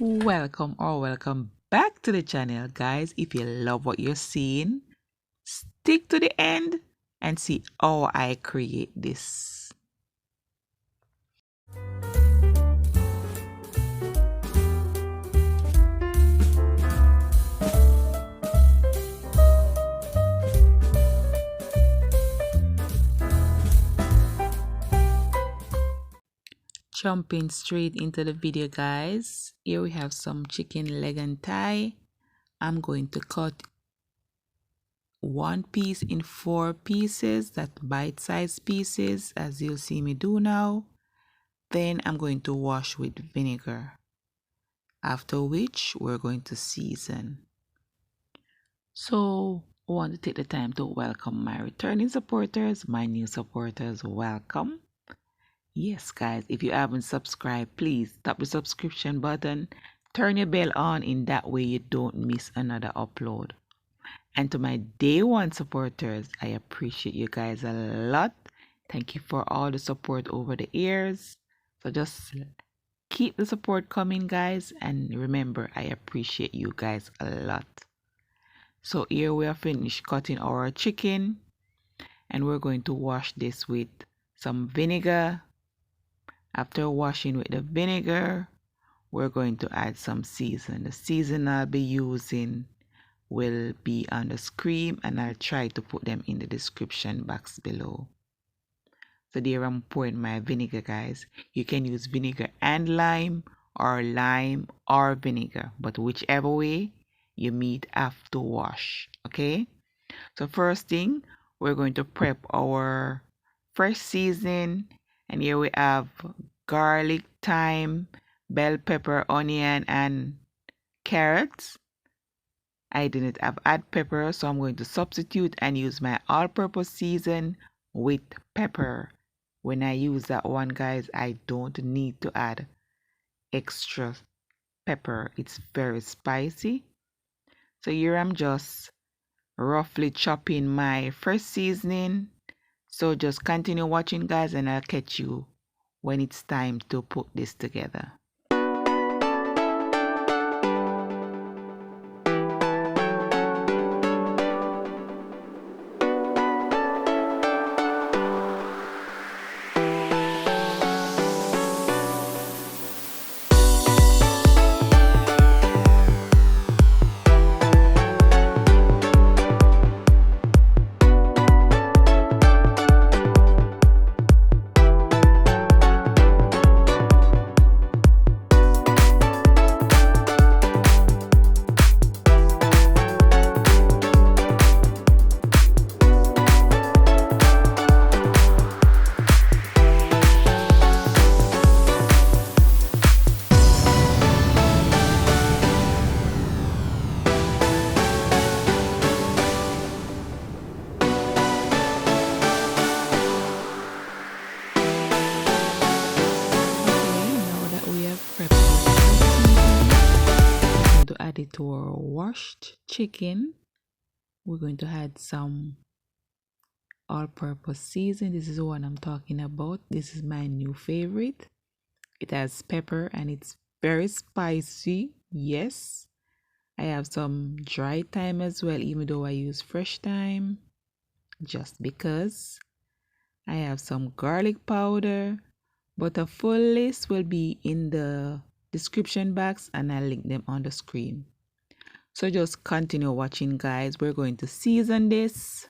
Welcome back to the channel, guys. If you love what you're seeing, stick to the end and see how I create this. Jumping straight into the video, guys. Here we have some chicken leg and thigh. I'm going to cut one piece in 4 pieces, that bite-sized pieces, as you'll see me do now. Then I'm going to wash with vinegar, after which we're going to season. So I want to take the time to welcome my returning supporters, my new supporters. Welcome. Yes, guys, if you haven't subscribed, please tap the subscription button, turn your bell on, in that way you don't miss another upload. And to my day one supporters, I appreciate you guys a lot. Thank you for all the support over the years. So just keep the support coming, guys, and remember, I appreciate you guys a lot. So here we are finished cutting our chicken, and we're going to wash this with some vinegar. After washing with the vinegar, we're going to add some season. The season I'll be using will be on the screen, and I'll try to put them in the description box below. So there I'm pouring my vinegar, guys. You can use vinegar and lime or vinegar, but whichever way you meet after wash. Okay, so first thing, we're going to prep our fresh seasoning, and here we have garlic, thyme, bell pepper, onion, and carrots. I didn't have add pepper, so I'm going to substitute and use my all-purpose season with pepper. When I use that one, guys, I don't need to add extra pepper. It's very spicy. So here I'm just roughly chopping my fresh seasoning. So just continue watching, guys, and I'll catch you when it's time to put this together. Add it to our washed chicken. We're going to add some all-purpose season. This is the one I'm talking about. This is my new favorite. It has pepper and it's very spicy. Yes, I have some dry thyme as well, even though I use fresh thyme, just because. I have some garlic powder, but a full list will be in the description box, and I'll link them on the screen. So just continue watching, guys. We're going to season this,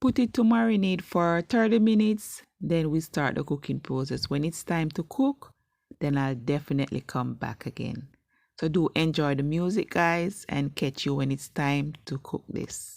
put it to marinate for 30 minutes, then we start the cooking process. When it's time to cook, then I'll definitely come back again. So do enjoy the music, guys, and catch you when it's time to cook this.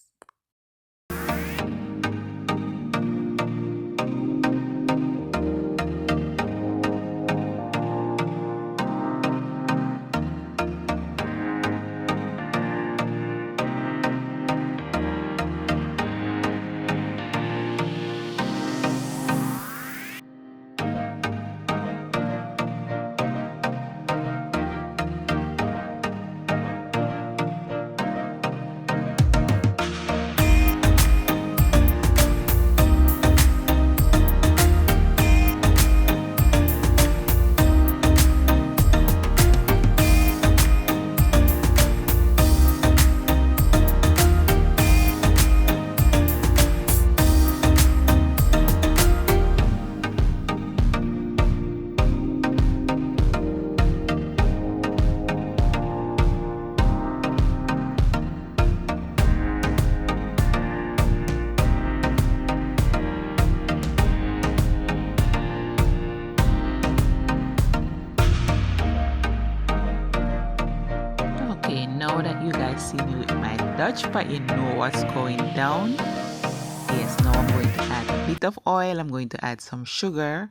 watch, but you know what's going down. Yes, now I'm going to add a bit of oil. I'm going to add some sugar.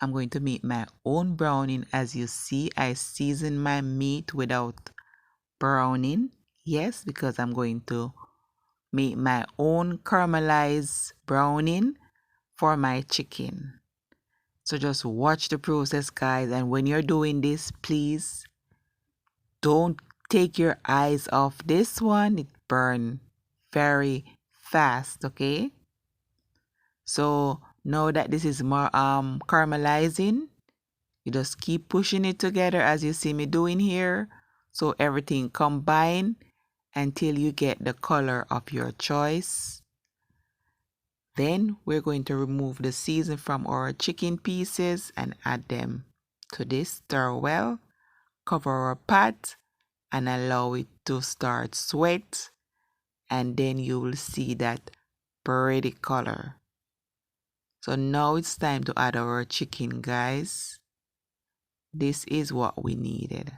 I'm going to make my own browning. As you see, I season my meat without browning. Yes, because I'm going to make my own caramelized browning for my chicken. So just watch the process, guys. And when you're doing this, please don't take your eyes off this one. It burns very fast, okay? So now that this is more caramelizing, you just keep pushing it together as you see me doing here. So everything combine until you get the color of your choice. Then we're going to remove the season from our chicken pieces and add them to this. Stir well, cover our pot and allow it to start sweat, and then you will see that pretty color. So now it's time to add our chicken, guys. This is what we needed.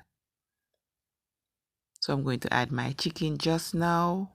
So I'm going to add my chicken just now.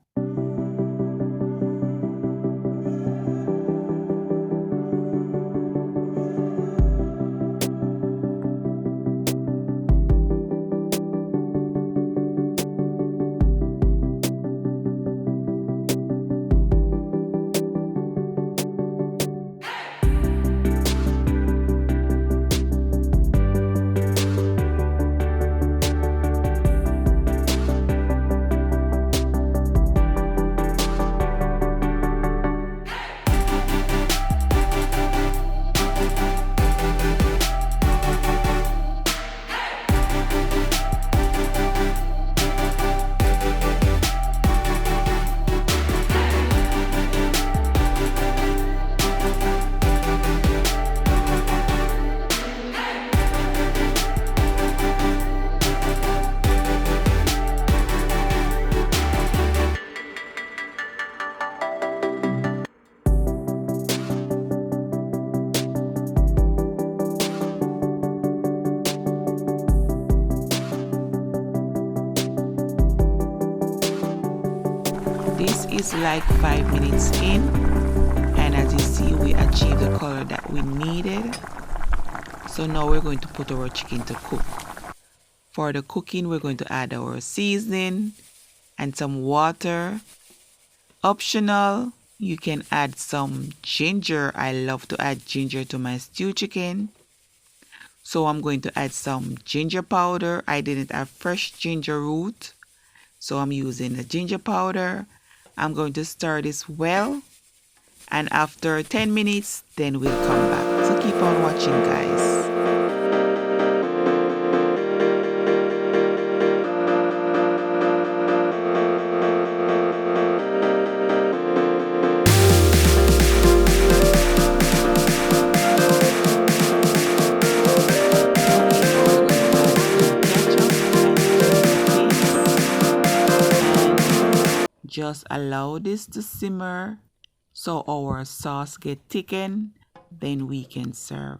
This is like 5 minutes in, and as you see, we achieved the color that we needed. So now we're going to put our chicken to cook. For the cooking, we're going to add our seasoning and some water. Optional, you can add some ginger. I love to add ginger to my stew chicken. So I'm going to add some ginger powder. I didn't have fresh ginger root, so I'm using the ginger powder. I'm going to stir this well, and after 10 minutes, then we'll come back. So keep on watching, guys. Just allow this to simmer so our sauce get thickened, then we can serve.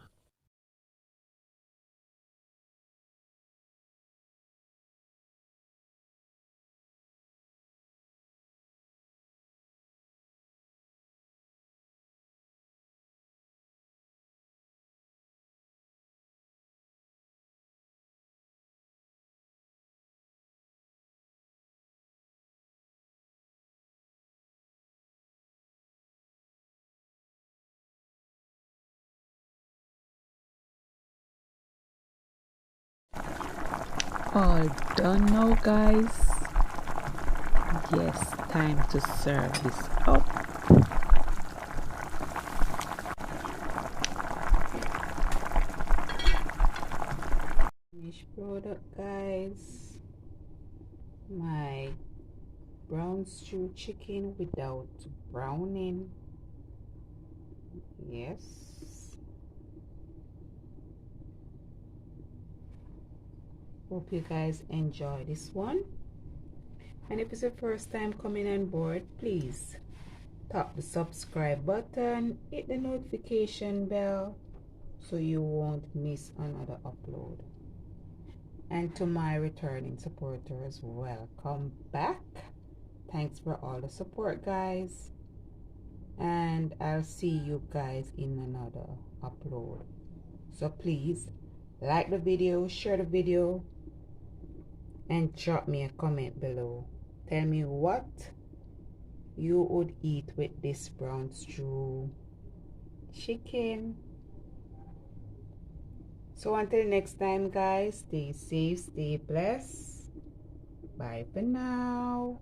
All done now, guys. Yes, time to serve this up. Finished product, guys. My brown stew chicken without browning. Yes. Hope you guys enjoy this one. And if it's your first time coming on board, please tap the subscribe button, hit the notification bell so you won't miss another upload. And to my returning supporters, welcome back. Thanks for all the support, guys. And I'll see you guys in another upload. So please like the video, share the video, and drop me a comment below. Tell me what you would eat with this brown stew chicken. So until next time, guys, stay safe, stay blessed. Bye for now.